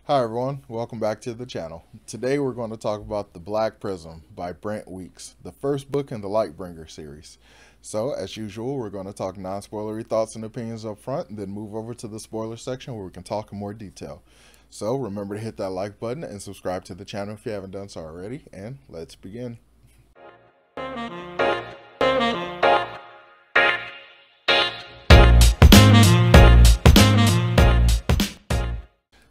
Hi everyone, welcome back to the channel. Today we're going to talk about The Black Prism by Brent Weeks, the first book in the Lightbringer series. So, as usual, we're going to talk non-spoilery thoughts and opinions up front, and then move over to the spoiler section where we can talk in more detail. So, remember to hit that like button and subscribe to the channel if you haven't done so already, and let's begin.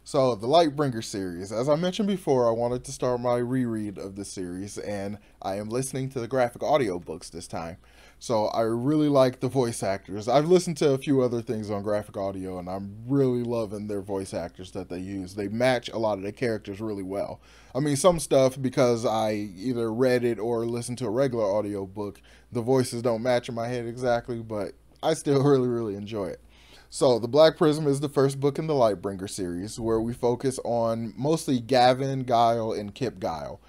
So, the Lightbringer series. As I mentioned before, I wanted to start my reread of the series, and I am listening to the graphic audiobooks this time. So, I really like the voice actors. I've listened to a few other things on graphic audio, and I'm really loving their voice actors that they use. They match a lot of the characters really well. I mean, some stuff, because I either read it or listened to a regular audiobook, the voices don't match in my head exactly, but I still really enjoy it. So, The Black Prism is the first book in the Lightbringer series, where we focus on mostly Gavin, Guile, and Kip Guile.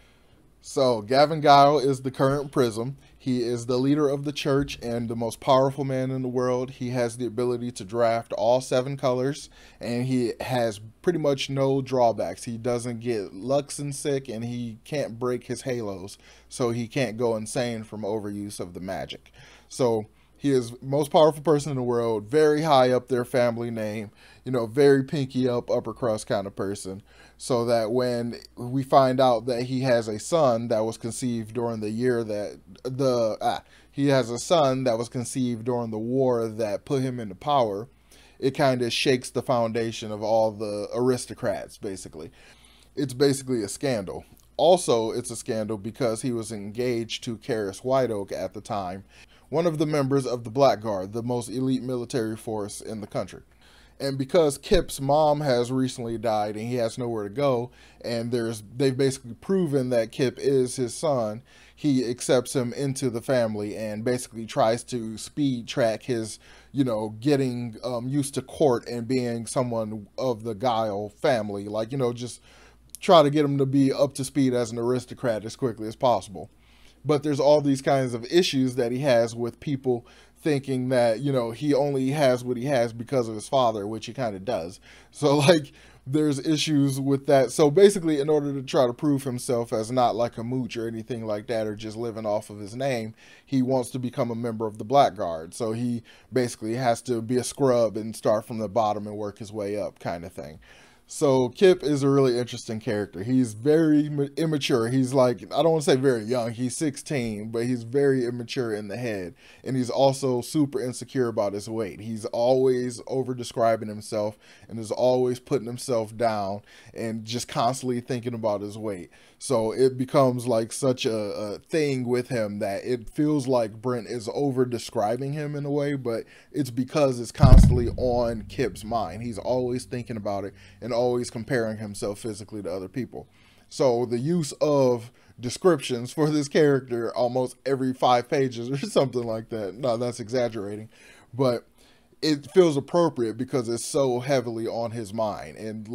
So, Gavin Guile is the current Prism. He is the leader of the church and the most powerful man in the world. He has the ability to draft all 7 colors, and he has pretty much no drawbacks. He doesn't get Luxon sick, and he can't break his halos, so he can't go insane from overuse of the magic. So, he is most powerful person in the world, very high up their family name, very pinky up, upper crust kind of person. So that when we find out that he has a son that was conceived during the year that he has a son that was conceived during the war that put him into power, it kind of shakes the foundation of all the aristocrats, basically. It's basically a scandal. Also, it's a scandal because he was engaged to Karis Whiteoak at the time, one of the members of the Black Guard, the most elite military force in the country. And because Kip's mom has recently died and he has nowhere to go, and they've basically proven that Kip is his son, he accepts him into the family and basically tries to speed track his, getting used to court and being someone of the Guile family. Just try to get him to be up to speed as an aristocrat as quickly as possible. But there's all these kinds of issues that he has with people thinking that, he only has what he has because of his father, which he kind of does. So, there's issues with that. So, basically, in order to try to prove himself as not like a mooch or anything like that, or just living off of his name, he wants to become a member of the Black Guard. So, he basically has to be a scrub and start from the bottom and work his way up, kind of thing. So Kip is a really interesting character. He's very immature. He's I don't want to say very young. He's 16, but he's very immature in the head. And he's also super insecure about his weight. He's always over describing himself and is always putting himself down and just constantly thinking about his weight. So it becomes like such a thing with him that it feels like Brent is over describing him in a way, but it's because it's constantly on Kip's mind. He's always thinking about it and always comparing himself physically to other people. So the use of descriptions for this character almost every 5 pages or something like that. No, that's exaggerating, but it feels appropriate because it's so heavily on his mind and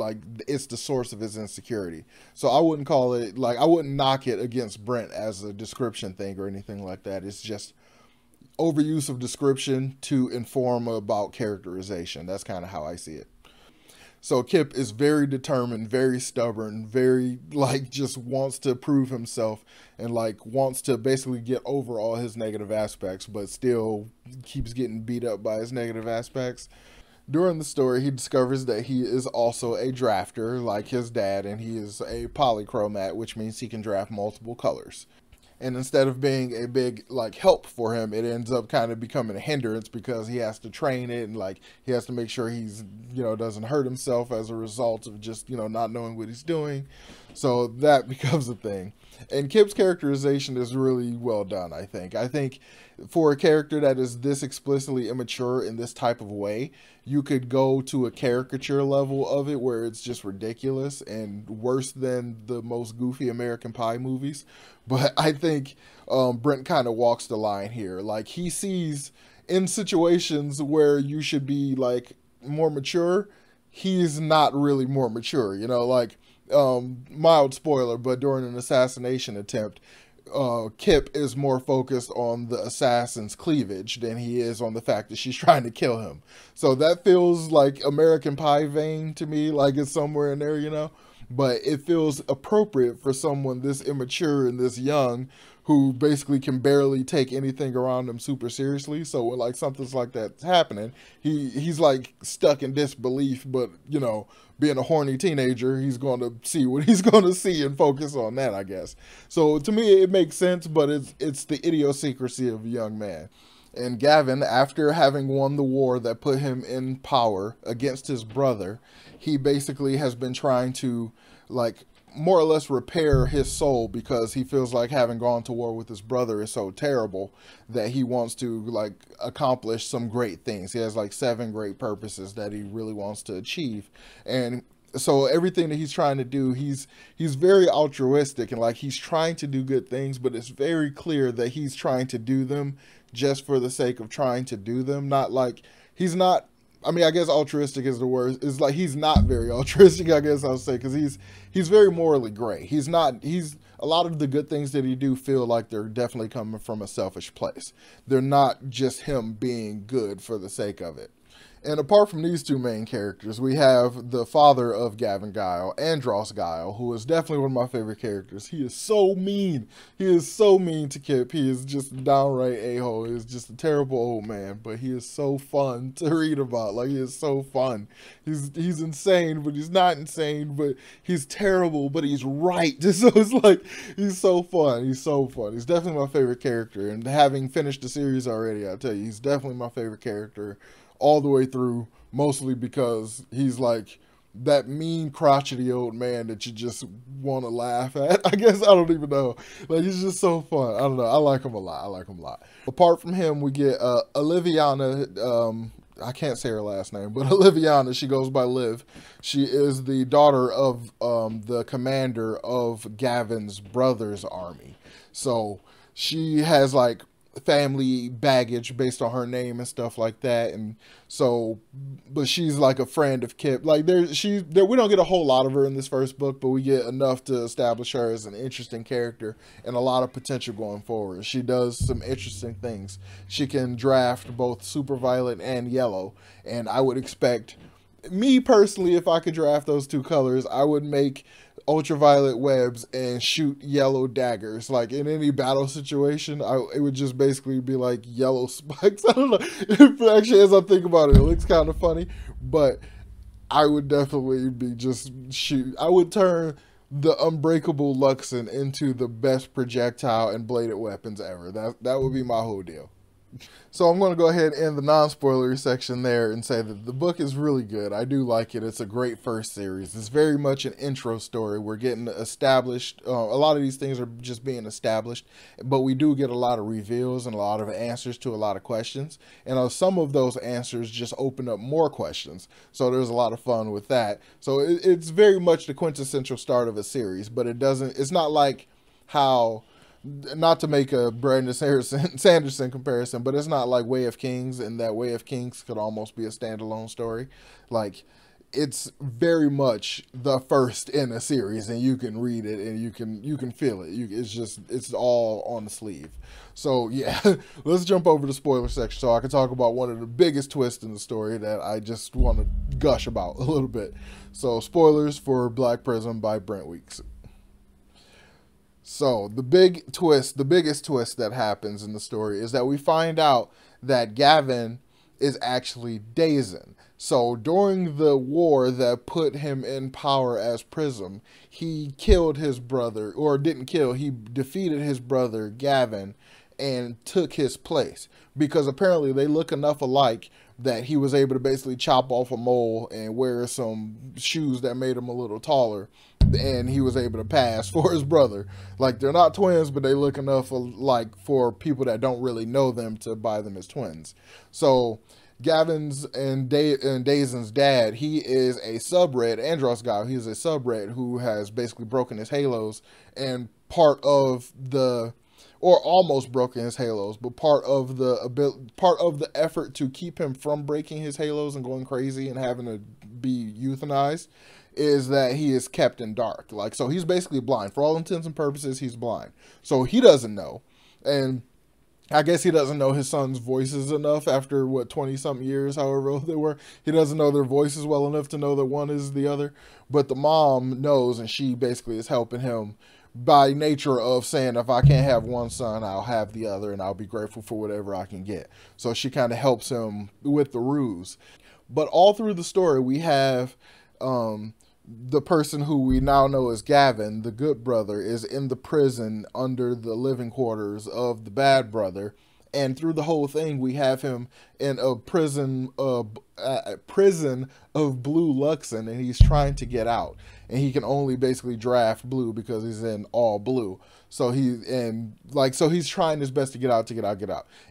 it's the source of his insecurity. So I wouldn't call it I wouldn't knock it against Brent as a description thing or anything like that. It's just overuse of description to inform about characterization. That's kind of how I see it. So Kip is very determined, very stubborn, very just wants to prove himself and wants to basically get over all his negative aspects, but still keeps getting beat up by his negative aspects. During the story, he discovers that he is also a drafter like his dad, and he is a polychromat, which means he can draft multiple colors. And instead of being a big help for him, it ends up kind of becoming a hindrance because he has to train it and he has to make sure he's doesn't hurt himself as a result of just not knowing what he's doing. So that becomes a thing. And Kip's characterization is really well done, I think. I think for a character that is this explicitly immature in this type of way, you could go to a caricature level of it where it's just ridiculous and worse than the most goofy American Pie movies. But I think Brent kind of walks the line here. He sees in situations where you should be more mature, he's not really more mature, mild spoiler, but during an assassination attempt, Kip is more focused on the assassin's cleavage than he is on the fact that she's trying to kill him. So that feels like American Pie vein to me, like it's somewhere in there, you know? But it feels appropriate for someone this immature and this young who basically can barely take anything around him super seriously. So when like something's like that's happening, he's like stuck in disbelief, but you know, being a horny teenager, he's going to see what he's going to see and focus on that, I guess. So to me, it makes sense, but it's the idiosyncrasy of a young man. And Gavin, after having won the war that put him in power against his brother, he basically has been trying to like more or less repair his soul because he feels like having gone to war with his brother is so terrible that he wants to like accomplish some great things. He has like 7 great purposes that he really wants to achieve. And so everything that he's trying to do, he's very altruistic and like he's trying to do good things, but it's very clear that he's trying to do them just for the sake of trying to do them. Not like he's not, I mean, I guess altruistic is the word. It's like he's not very altruistic, I guess I'll say, because he's very morally gray. He's a lot of the good things that he do feel like they're definitely coming from a selfish place. They're not just him being good for the sake of it. And apart from these 2 main characters, we have the father of Gavin Guile, Andros Guile, who is definitely one of my favorite characters. He is so mean. He is so mean to Kip. He is just a downright a-hole. He is just a terrible old man, but he is so fun to read about. Like, he is so fun. He's insane, but he's not insane, but he's terrible, but he's right. So it's like, he's so fun. He's so fun. He's definitely my favorite character. And having finished the series already, I'll tell you, he's definitely my favorite character all the way through, mostly because he's like that mean crotchety old man that you just want to laugh at. I guess, I don't even know. Like, he's just so fun. I don't know. I like him a lot. Apart from him, we get Oliviana. I can't say her last name, but Oliviana, she goes by Liv. She is the daughter of the commander of Gavin's brother's army. So she has like family baggage based on her name and stuff like that, and so, but she's like a friend of Kip. Like we don't get a whole lot of her in this first book, but we get enough to establish her as an interesting character and a lot of potential going forward. She does some interesting things. She can draft both super violet and yellow, and I would expect, me personally, if I could draft those 2 colors, I would make ultraviolet webs and shoot yellow daggers. Like in any battle situation, it would just basically be like yellow spikes. I don't know. Actually, as I think about it, it looks kind of funny, but I would definitely be just shoot. I would turn the unbreakable Luxon into the best projectile and bladed weapons ever. That would be my whole deal. So I'm going to go ahead and end the non-spoilery section there and say that the book is really good. I do like it. It's a great first series. It's very much an intro story. We're getting established. A lot of these things are just being established, but we do get a lot of reveals and a lot of answers to a lot of questions. And some of those answers just open up more questions. So there's a lot of fun with that. So it's very much the quintessential start of a series, but it's not like how, not to make a Brandon Sanderson comparison, but it's not like Way of Kings, and that Way of Kings could almost be a standalone story. Like, it's very much the first in a series, and you can read it and you can feel it. It's all on the sleeve. So yeah, let's jump over to spoiler section so I can talk about one of the biggest twists in the story that I just want to gush about a little bit. So spoilers for Black Prism by Brent Weeks. So the biggest twist that happens in the story is that we find out that Gavin is actually Dazen. So during the war that put him in power as Prism, he killed his brother, or didn't kill, he defeated his brother Gavin and took his place, because apparently they look enough alike that he was able to basically chop off a mole and wear some shoes that made him a little taller, and he was able to pass for his brother. Like, they're not twins, but they look enough alike for people that don't really know them to buy them as twins. So Gavin's and Dazen's dad, he is a sub-red, Andros guy. He is a sub-red who has basically broken his halos, and part of the, or almost broken his halos, but part of the effort to keep him from breaking his halos and going crazy and having to be euthanized is that he is kept in dark. Like, so he's basically blind. For all intents and purposes, he's blind. So he doesn't know. And I guess he doesn't know his son's voices enough after, what, 20-something years, however old they were. He doesn't know their voices well enough to know that one is the other. But the mom knows, and she basically is helping him by nature of saying, if I can't have one son, I'll have the other, and I'll be grateful for whatever I can get. So she kind of helps him with the ruse. But all through the story, we have the person who we now know as Gavin, the good brother, is in the prison under the living quarters of the bad brother. And through the whole thing, we have him in a prison of blue Luxon, and he's trying to get out. And he can only basically draft blue because he's in all blue. So he's trying his best to get out,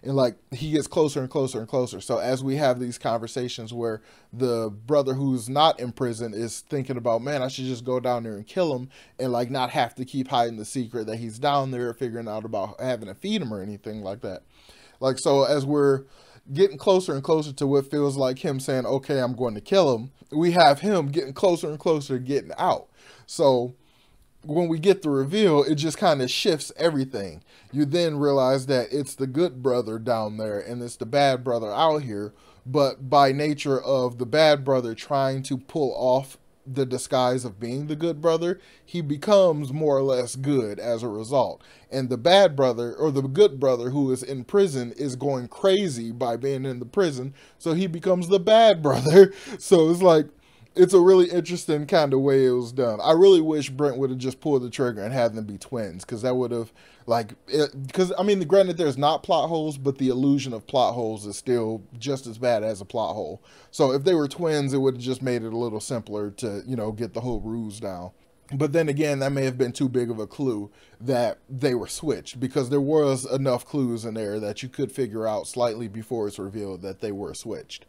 And like, he gets closer and closer and closer. So as we have these conversations where the brother who's not in prison is thinking about, man, I should just go down there and kill him and like not have to keep hiding the secret that he's down there, figuring out about having to feed him or anything like that. Like, so as we're getting closer and closer to what feels like him saying, okay, I'm going to kill him, we have him getting closer and closer to getting out. So when we get the reveal, it just kind of shifts everything. You then realize that it's the good brother down there and it's the bad brother out here. But by nature of the bad brother trying to pull off the disguise of being the good brother, he becomes more or less good as a result. And the bad brother, or the good brother who is in prison, is going crazy by being in the prison, so he becomes the bad brother. So it's like, it's a really interesting kind of way it was done. I really wish Brent would have just pulled the trigger and had them be twins, because that would have, like, because, I mean, granted, there's not plot holes, but the illusion of plot holes is still just as bad as a plot hole. So if they were twins, it would have just made it a little simpler to, you know, get the whole ruse down. But then again, that may have been too big of a clue that they were switched, because there was enough clues in there that you could figure out slightly before it's revealed that they were switched.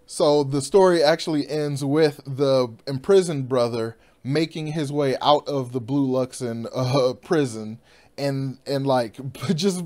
So the story actually ends with the imprisoned brother making his way out of the Blue Luxon prison, and like just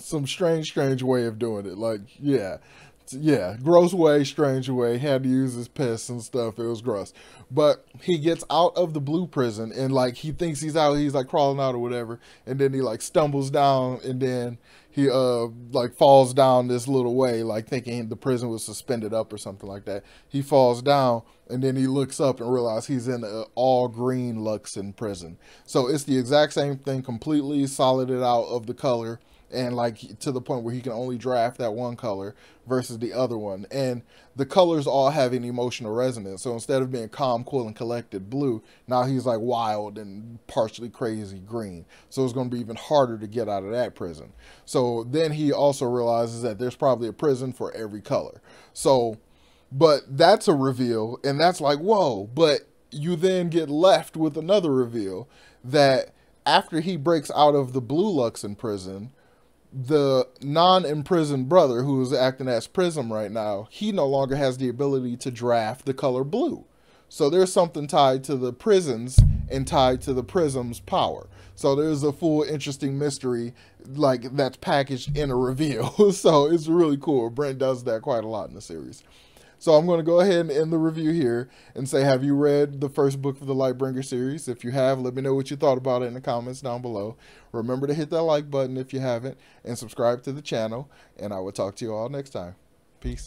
some strange way of doing it. Like, yeah, gross way, strange way. Had to use his piss and stuff. It was gross. But he gets out of the blue prison, and like he thinks he's out, he's like crawling out or whatever, and then he like stumbles down, and then he like falls down this little way, like thinking the prison was suspended up or something like that. He falls down, and then he looks up and realizes he's in an all green Luxon prison. So it's the exact same thing, completely solided out of the color, and like to the point where he can only draft that one color versus the other one. And the colors all have an emotional resonance. So instead of being calm, cool, and collected blue, now he's like wild and partially crazy green. So it's going to be even harder to get out of that prison. So then he also realizes that there's probably a prison for every color. So, but that's a reveal, and that's like, whoa. But you then get left with another reveal that after he breaks out of the Blue Luxon prison, the non-imprisoned brother, who is acting as Prism right now, he no longer has the ability to draft the color blue. So there's something tied to the prisons and tied to the Prism's power. So there's a full interesting mystery like that's packaged in a reveal. So it's really cool. Brent does that quite a lot in the series. So I'm going to go ahead and end the review here and say, have you read the first book of the Lightbringer series? If you have, let me know what you thought about it in the comments down below. Remember to hit that like button if you haven't, and subscribe to the channel, and I will talk to you all next time. Peace.